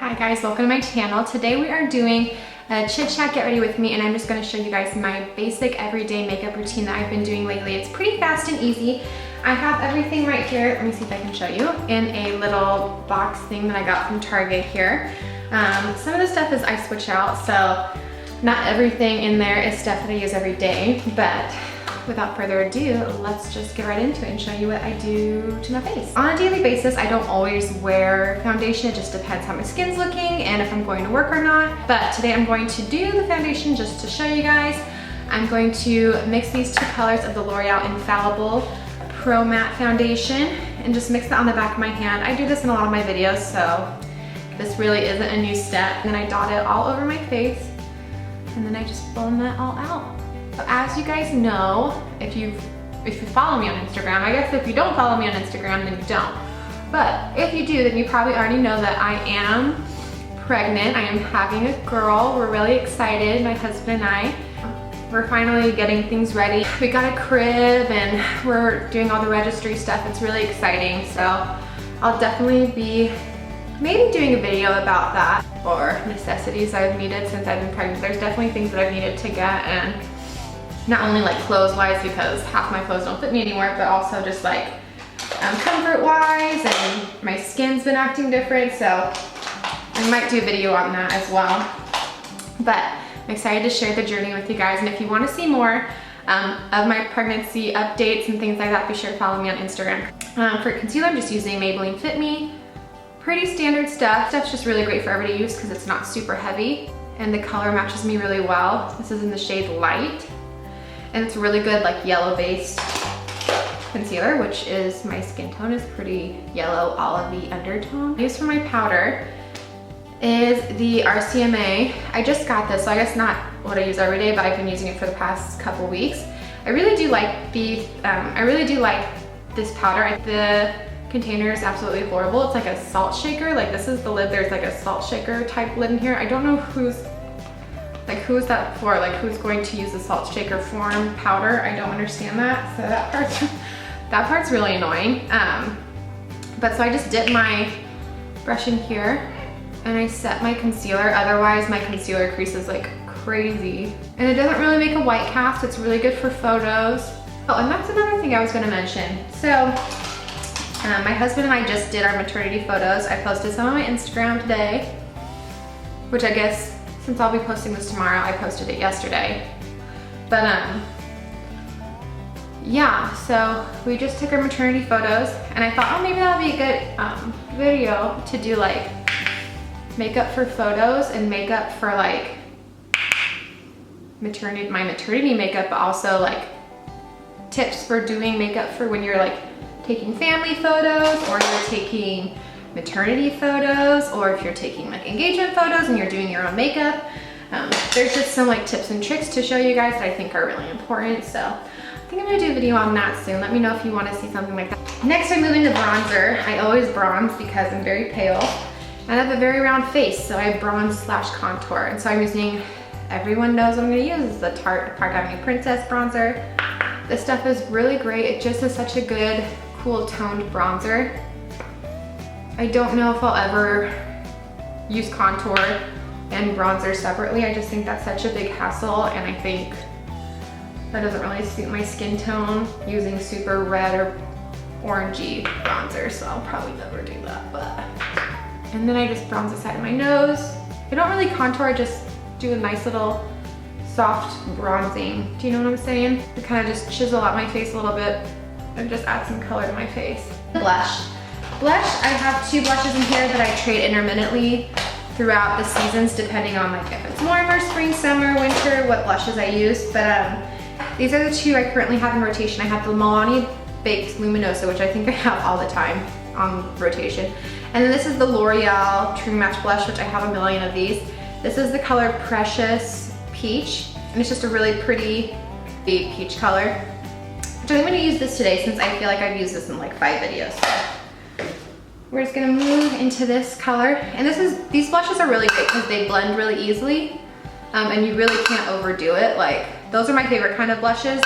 Hi guys, welcome to my channel. Today we are doing a chit chat, get ready with me, and I'm just going to show you guys my basic everyday makeup routine that I've been doing lately. It's pretty fast and easy. I have everything right here. Let me see if I can show you in a little box thing that I got from Target here. Some of the stuff is I switch out, so not everything in there is stuff that I use every day, but without further ado, let's just get right into it and show you what I do to my face. On a daily basis, I don't always wear foundation. It just depends how my skin's looking and if I'm going to work or not. But today I'm going to do the foundation just to show you guys. I'm going to mix these two colors of the L'Oreal Infallible Pro Matte Foundation and just mix that on the back of my hand. I do this in a lot of my videos, so this really isn't a new step. And then I dot it all over my face, and then I just blend that all out. So as you guys know, if you follow me on Instagram, I guess if you don't follow me on Instagram, then you don't. But if you do, then you probably already know that I am pregnant. I am having a girl. We're really excited, my husband and I. We're finally getting things ready. We got a crib and we're doing all the registry stuff. It's really exciting. So I'll definitely be maybe doing a video about that, or necessities I've needed since I've been pregnant. There's definitely things that I've needed to get, and not only like clothes wise, because half my clothes don't fit me anymore, but also just like comfort wise, and my skin's been acting different, so I might do a video on that as well. But I'm excited to share the journey with you guys, and if you want to see more of my pregnancy updates and things like that, be sure to follow me on Instagram. For concealer, I'm just using Maybelline Fit Me. Pretty standard stuff. Stuff's just really great for everyday use because it's not super heavy, and the color matches me really well. This is in the shade Light. And it's really good, like yellow-based concealer, which is, my skin tone is pretty yellow, olivey undertone. I use for my powder is the RCMA. I just got this, so I guess not what I use every day, but I've been using it for the past couple weeks. I really do like this powder. The container is absolutely horrible. It's like a salt shaker. Like, this is the lid. There's like a salt shaker type lid in here. I don't know who is that for? Like, who's going to use the salt shaker form powder? I don't understand that. So that part's really annoying. But so I just dip my brush in here and I set my concealer. Otherwise, my concealer creases like crazy. And it doesn't really make a white cast. It's really good for photos. Oh, and that's another thing I was gonna mention. So my husband and I just did our maternity photos. I posted some on my Instagram today, which I guess, since I'll be posting this tomorrow, I posted it yesterday. But yeah, so we just took our maternity photos, and I thought, oh, maybe that'll be a good video to do, like makeup for photos and makeup for like my maternity makeup, but also like tips for doing makeup for when you're like taking family photos, or you're taking maternity photos, or if you're taking like engagement photos and you're doing your own makeup. There's just some like tips and tricks to show you guys that I think are really important. So I think I'm gonna do a video on that soon. Let me know if you want to see something like that. Next, I move into bronzer. I always bronze because I'm very pale. I have a very round face, so I bronze / contour. And so I'm using, everyone knows what I'm gonna use, is the Tarte Park Avenue Princess bronzer. This stuff is really great. It just is such a good, cool toned bronzer. I don't know if I'll ever use contour and bronzer separately. I just think that's such a big hassle, and I think that doesn't really suit my skin tone, using super red or orangey bronzer, so I'll probably never do that. But and then I just bronze the side of my nose. I don't really contour, I just do a nice little soft bronzing. Do you know what I'm saying? To kind of just chisel out my face a little bit and just add some color to my face. Blush. I have two blushes in here that I trade intermittently throughout the seasons, depending on like if it's warmer, spring, summer, winter, what blushes I use. But these are the two I currently have in rotation. I have the Milani Baked Luminosa, which I think I have all the time on rotation. And then this is the L'Oreal True Match Blush, which I have a million of these. This is the color Precious Peach, and it's just a really pretty deep peach color. So I'm gonna use this today since I feel like I've used this in like 5 videos. So we're just gonna move into this color. And these blushes are really great because they blend really easily, and you really can't overdo it. Like, those are my favorite kind of blushes,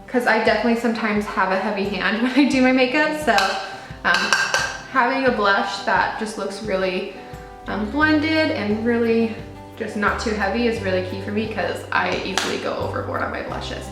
because I definitely sometimes have a heavy hand when I do my makeup. So having a blush that just looks really blended and really just not too heavy is really key for me because I easily go overboard on my blushes.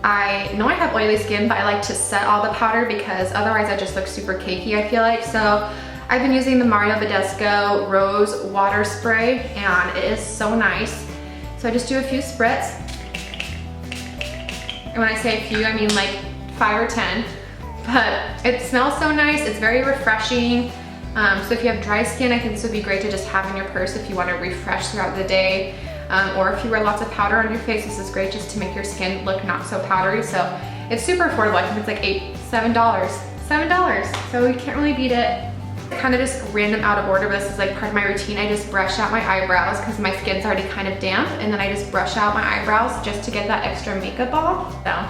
I know I have oily skin, but I like to set all the powder because otherwise I just look super cakey, I feel like. So I've been using the Badescu Rose Water Spray, and it is so nice. So I just do a few spritz. And when I say a few, I mean like 5 or 10. But it smells so nice, it's very refreshing. So if you have dry skin, I think this would be great to just have in your purse if you want to refresh throughout the day. Or if you wear lots of powder on your face, this is great just to make your skin look not so powdery. So it's super affordable. I think it's like $7. So you can't really beat it. Kind of just random out of order, but this is like part of my routine. I just brush out my eyebrows because my skin's already kind of damp, and then I just brush out my eyebrows just to get that extra makeup off. So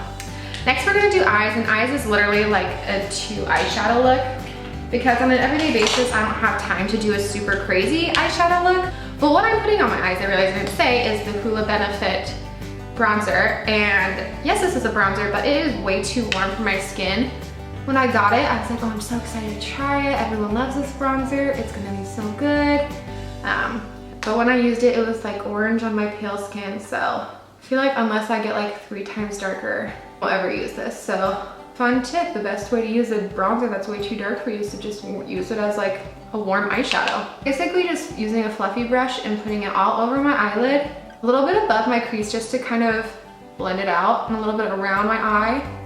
next we're gonna do eyes, and eyes is literally like a 2 eyeshadow look because on an everyday basis I don't have time to do a super crazy eyeshadow look. But what I'm putting on my eyes, I realized I didn't say, is the Hoola Benefit bronzer. And yes, this is a bronzer, but it is way too warm for my skin. When I got it, I was like, oh, I'm so excited to try it. Everyone loves this bronzer. It's gonna be so good. But when I used it, it was like orange on my pale skin. So I feel like unless I get like 3 times darker, I won't ever use this. So fun tip, the best way to use a bronzer that's way too dark for you is to just use it as like a warm eyeshadow. Basically just using a fluffy brush and putting it all over my eyelid, a little bit above my crease just to kind of blend it out, and a little bit around my eye,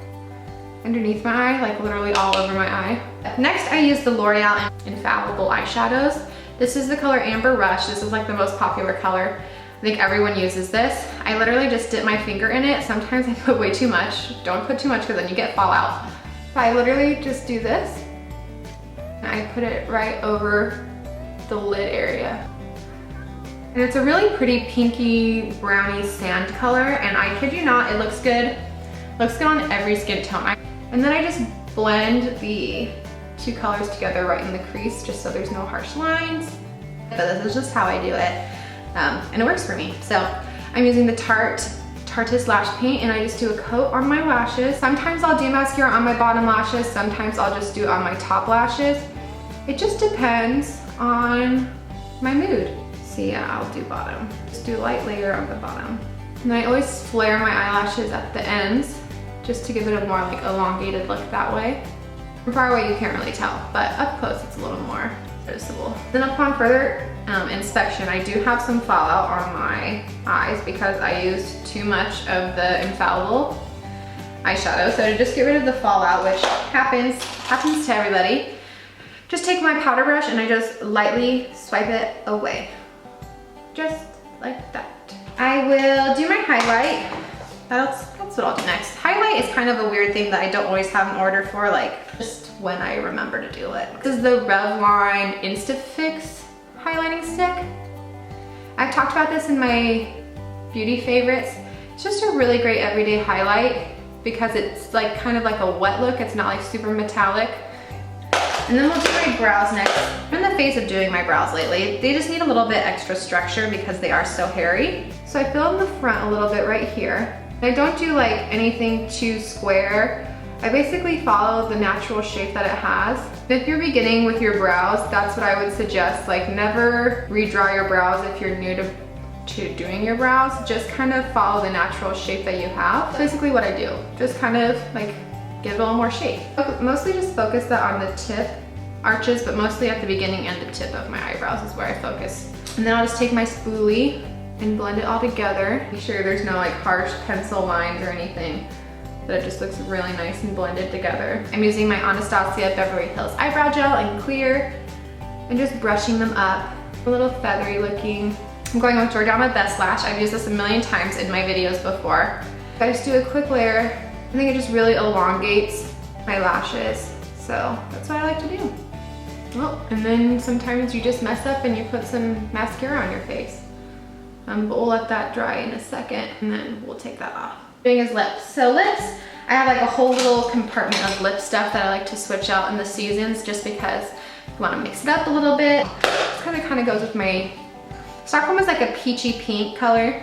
underneath my eye, like literally all over my eye. Next, I use the Loreal Infallible eyeshadows. This is the color Amber Rush. This is like the most popular color. I think everyone uses this. I literally just dip my finger in it. Sometimes I put way too much. Don't put too much because then you get fallout. But I literally just do this. And I put it right over the lid area. And it's a really pretty pinky brownie sand color, and I kid you not, it looks good. It looks good on every skin tone. And then I just blend the 2 colors together right in the crease just so there's no harsh lines. But this is just how I do it. And it works for me. So I'm using the Tarteist lash paint, and I just do a coat on my lashes. Sometimes I'll do mascara on my bottom lashes, sometimes I'll just do it on my top lashes. It just depends on my mood. So yeah, I'll do bottom. Just do a light layer on the bottom. And I always flare my eyelashes at the ends just to give it a more like elongated look that way. From far away you can't really tell, but up close it's a little more noticeable. Then upon further inspection, I do have some fallout on my eyes because I used too much of the infallible eyeshadow. So to just get rid of the fallout, which happens to everybody, just take my powder brush and I just lightly swipe it away. Just like that. I will do my highlight. That's what I'll do next. Highlight is kind of a weird thing that I don't always have an order for, like just when I remember to do it. This is the Revlon Instafix highlighting stick. I've talked about this in my beauty favorites. It's just a really great everyday highlight because it's like kind of like a wet look. It's not like super metallic. And then we'll do my brows next. I'm in the phase of doing my brows lately. They just need a little bit extra structure because they are so hairy. So I fill in the front a little bit right here. I don't do like anything too square. I basically follow the natural shape that it has. If you're beginning with your brows, that's what I would suggest. Like never redraw your brows if you're new to doing your brows. Just kind of follow the natural shape that you have. That's basically what I do. Just kind of like give it a little more shape. Mostly just focus that on the tip arches, but mostly at the beginning and the tip of my eyebrows is where I focus. And then I'll just take my spoolie and blend it all together. Make sure there's no like harsh pencil lines or anything, that it just looks really nice and blended together. I'm using my Anastasia Beverly Hills eyebrow gel in clear and just brushing them up. A little feathery looking. I'm going with Jordana Best Lash. I've used this a million times in my videos before. I just do a quick layer. I think it just really elongates my lashes. So that's what I like to do. Well, and then sometimes you just mess up and you put some mascara on your face. But we'll let that dry in a second and then we'll take that off. Doing his lips. So lips, I have like a whole little compartment of lip stuff that I like to switch out in the seasons just because I want to mix it up a little bit. This kind of goes with my, Stockholm is like a peachy pink color.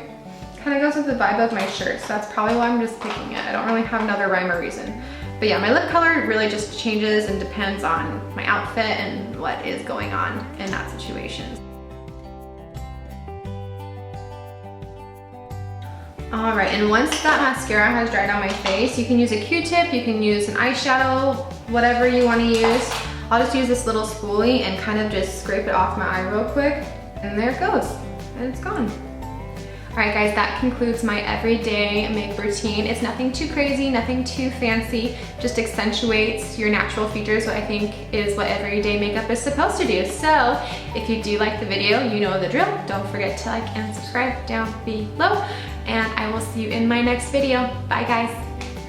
Kind of goes with the vibe of my shirt, so that's probably why I'm just picking it. I don't really have another rhyme or reason. But yeah, my lip color really just changes and depends on my outfit and what is going on in that situation. All right, and once that mascara has dried on my face, you can use a Q-tip, you can use an eyeshadow, whatever you want to use. I'll just use this little spoolie and kind of just scrape it off my eye real quick, and there it goes, and it's gone. All right guys, that concludes my everyday makeup routine. It's nothing too crazy, nothing too fancy, just accentuates your natural features, what I think is what everyday makeup is supposed to do. So if you do like the video, you know the drill. Don't forget to like and subscribe down below, and I will see you in my next video. Bye guys.